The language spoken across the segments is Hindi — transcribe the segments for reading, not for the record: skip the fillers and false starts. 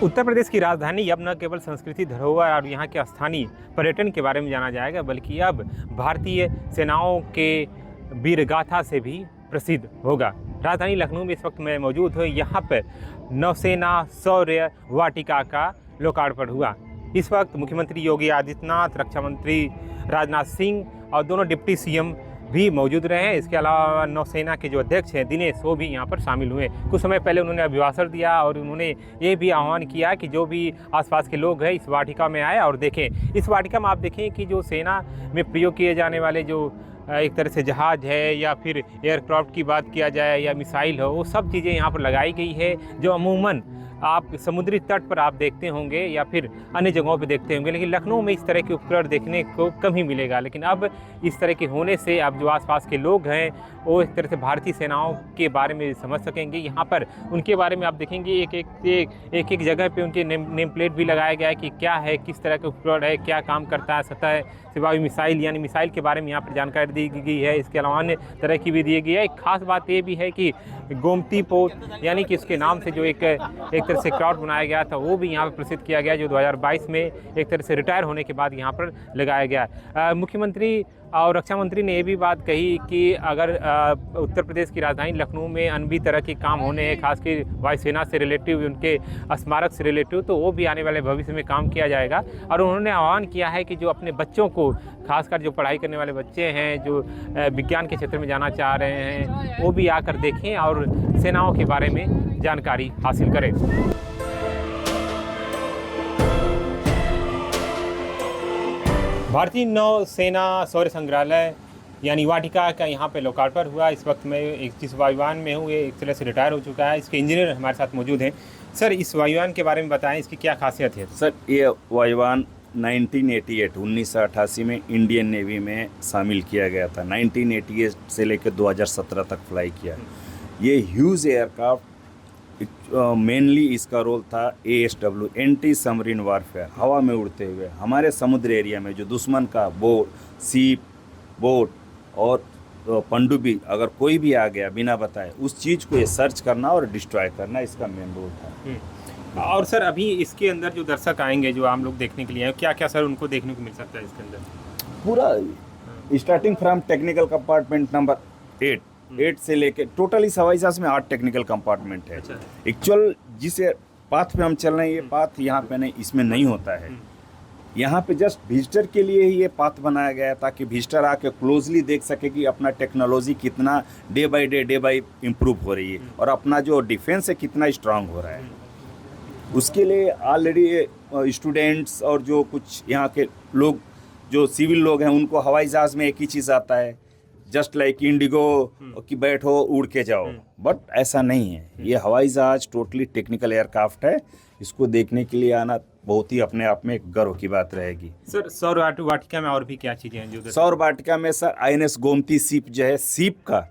उत्तर प्रदेश की राजधानी अब न केवल संस्कृति, धरोहर और यहाँ के स्थानीय पर्यटन के बारे में जाना जाएगा, बल्कि अब भारतीय सेनाओं के वीरगाथा से भी प्रसिद्ध होगा। राजधानी लखनऊ में इस वक्त मैं मौजूद हूँ। यहाँ पर नौसेना शौर्य वाटिका का लोकार्पण हुआ। इस वक्त मुख्यमंत्री योगी आदित्यनाथ, रक्षा मंत्री राजनाथ सिंह और दोनों डिप्टी सीएम भी मौजूद रहे हैं। इसके अलावा नौसेना के जो अध्यक्ष हैं दिनेश, वो भी यहाँ पर शामिल हुए। कुछ समय पहले उन्होंने अभिभाषण दिया और उन्होंने ये भी आह्वान किया कि जो भी आसपास के लोग हैं इस वाटिका में आए और देखें। इस वाटिका में आप देखें कि जो सेना में प्रयोग किए जाने वाले जो एक तरह से जहाज़ है या फिर एयरक्राफ्ट की बात किया जाए या मिसाइल हो, वो सब चीज़ें यहाँ पर लगाई गई है जो अमूमन आप समुद्री तट पर आप देखते होंगे या फिर अन्य जगहों पे देखते होंगे, लेकिन लखनऊ में इस तरह के उपकरण देखने को कम ही मिलेगा। लेकिन अब इस तरह के होने से अब जो आसपास के लोग हैं वो एक तरह से भारतीय सेनाओं के बारे में समझ सकेंगे। यहाँ पर उनके बारे में आप देखेंगे एक जगह पे उनके नेम प्लेट भी लगाया गया है कि क्या है, किस तरह का उपकरण है, क्या काम करता है। सतह सिवाई मिसाइल यानी मिसाइल के बारे में यहाँ पर जानकारी दी गई है। इसके अलावा अन्य तरह की भी दी गई है। एक खास बात ये भी है कि गोमती पोत यानी कि उसके नाम से जो एक तरह से क्राफ्ट बनाया गया था, वो भी यहाँ पर प्रसिद्ध किया गया, जो 2022 में एक तरह से रिटायर होने के बाद यहाँ पर लगाया गया। मुख्यमंत्री और रक्षा मंत्री ने ये भी बात कही कि अगर उत्तर प्रदेश की राजधानी लखनऊ में अन्य भी तरह के काम होने हैं, खासकर वायुसेना से रिलेटिव, उनके स्मारक से रिलेटिव, तो वो भी आने वाले भविष्य में काम किया जाएगा। और उन्होंने आह्वान किया है कि जो अपने बच्चों को, खासकर जो पढ़ाई करने वाले बच्चे हैं, जो विज्ञान के क्षेत्र में जाना चाह रहे हैं, वो भी आकर देखें और सेनाओं के बारे में जानकारी हासिल करें। भारतीय नौसेना शौर्य संग्रहालय यानी वाटिका का यहाँ पे लोकार्पण हुआ। इस वक्त मैं जिस वायुयान में हूँ ये एक तरह से रिटायर हो चुका है। इसके इंजीनियर हमारे साथ मौजूद हैं। सर, इस वायुयान के बारे में बताएं, इसकी क्या खासियत है? सर, ये वायुयान 1988 में इंडियन नेवी में शामिल किया गया था। 1988 से लेकर 2017 तक फ्लाई किया। ये ह्यूज एयरक्राफ्ट, मेनली इसका रोल था ASW, एंटी सबमरीन वारफेयर, हवा में उड़ते हुए हमारे समुद्र एरिया में जो दुश्मन का बोट और पनडुब्बी अगर कोई भी आ गया बिना बताए, उस चीज़ को ये सर्च करना और डिस्ट्रॉय करना इसका मेन रोल था। और सर, अभी इसके अंदर जो दर्शक आएंगे, जो आम लोग देखने के लिए आए, क्या क्या सर उनको देखने को मिल सकता है इसके अंदर? पूरा starting from technical compartment number 8 से लेके टोटल इस हवाई जहाज में 8 टेक्निकल कंपार्टमेंट है। एक्चुअल जिस पाथ पे हम चल रहे हैं, ये पाथ यहाँ पे नहीं, इसमें नहीं होता है। यहाँ पे जस्ट विजिटर के लिए ही ये पाथ बनाया गया है, ताकि विजिटर आके क्लोजली देख सके कि अपना टेक्नोलॉजी कितना डे बाई इम्प्रूव हो रही है और अपना जो डिफेंस है कितना स्ट्रांग हो रहा है। उसके लिए ऑलरेडी स्टूडेंट्स और जो कुछ यहाँ के लोग, जो सिविल लोग हैं, उनको हवाई जहाज में एक ही चीज़ आता है, जस्ट लाइक इंडिगो कि बैठो उड़ के जाओ, बट ऐसा नहीं है। ये हवाई जहाज टोटली टेक्निकल एयरक्राफ्ट है। इसको देखने के लिए आना बहुत ही अपने आप में एक गर्व की बात रहेगी। सर, सौर वाटिका में और भी क्या चीज़ें हैं जो? सौर वाटिका में सर INS गोमती शिप जो है, शिप का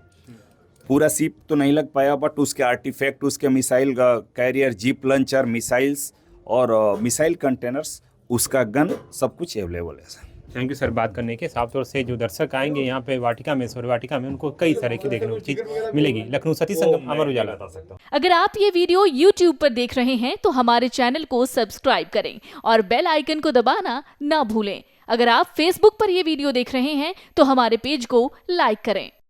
पूरा शिप तो नहीं लग पाया, बट उसके आर्टिफैक्ट, उसके missile carrier, jeep launcher, missiles और मिसाइल कंटेनर्स, उसका गन, सब कुछ अवेलेबल है सर। थैंक यू सर बात करने के। साफ तौर से जो दर्शक आएंगे यहाँ पे वाटिका में, शौर्य वाटिका में, उनको कई तरह की देखने को चीज मिलेगी। लखनऊ सती संगम, अमर उजाला। अगर आप ये वीडियो YouTube पर देख रहे हैं तो हमारे चैनल को सब्सक्राइब करें और बेल आइकन को दबाना ना भूलें। अगर आप Facebook पर ये वीडियो देख रहे हैं तो हमारे पेज को लाइक करें।